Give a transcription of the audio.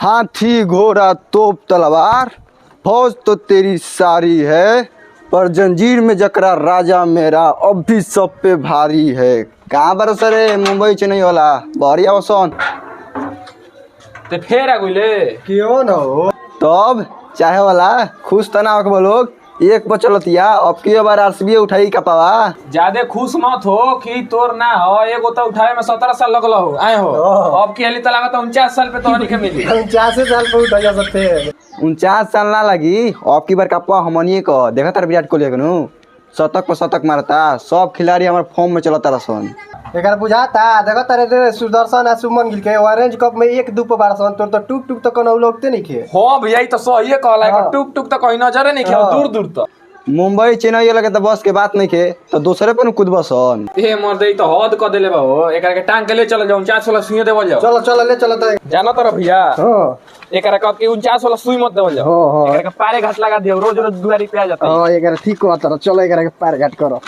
हाथी घोड़ा तोप तलवार फौज तो तेरी सारी है, पर जंजीर में जकरा राजा मेरा अब भी सब पे भारी है। कहाँ बरस रे मुंबई चेन्नई वाला बढ़िया वसन ते फेर आ गइले क्यों न हो तब चाहे वाला खुश तना हो लोग एक पर चलतिया अब की बार आरसीबी उठाई का पावा। ज्यादा खुश मत हो कि तोर ना हो एगो तो उठावे में 17 साल लगल हो आए हो अब की हली तो लागत 49 साल पे तो के मिली 49 साल पे उठ जा सकते हैं 49 साल ना लगी अब की बार कपा हमनिए को देखा तार विराट कोहली कनु शतक पर शतक मारता सब खिलाड़ी हमारे फॉर्म में चलता रसन। एकर बुझाता देखो तारे सुदर्शन आ सुमन गिल के ऑरेंज कप में 1-2 पे बारसन तोर तो टुक टुक तो कोनो लोगते नहीं खे। हां भैया तो सही कहला हाँ। टुक टुक तो कहीं नजर नहीं खे दूर दूर तक मुंबई चेन्नई लगे तो बस के बात नहीं खे तो दूसरे पे कूद बसन। ए मर्दे तो हद क देले बा हो एकरा के टांग के ले चल जाऊं 4 16 सुई देवल जाओ चलो चलो ले चलो तो जाना तर भैया हां एकरा कब के 49 वाला सुई मत देवल जाओ हाँ, हाँ। एकरा के पारे घाट लगा दियो रोज रोज दुआरी पे आ जाता है हां एकर ठीक हो तारा चलो एकर के पार घाट करो।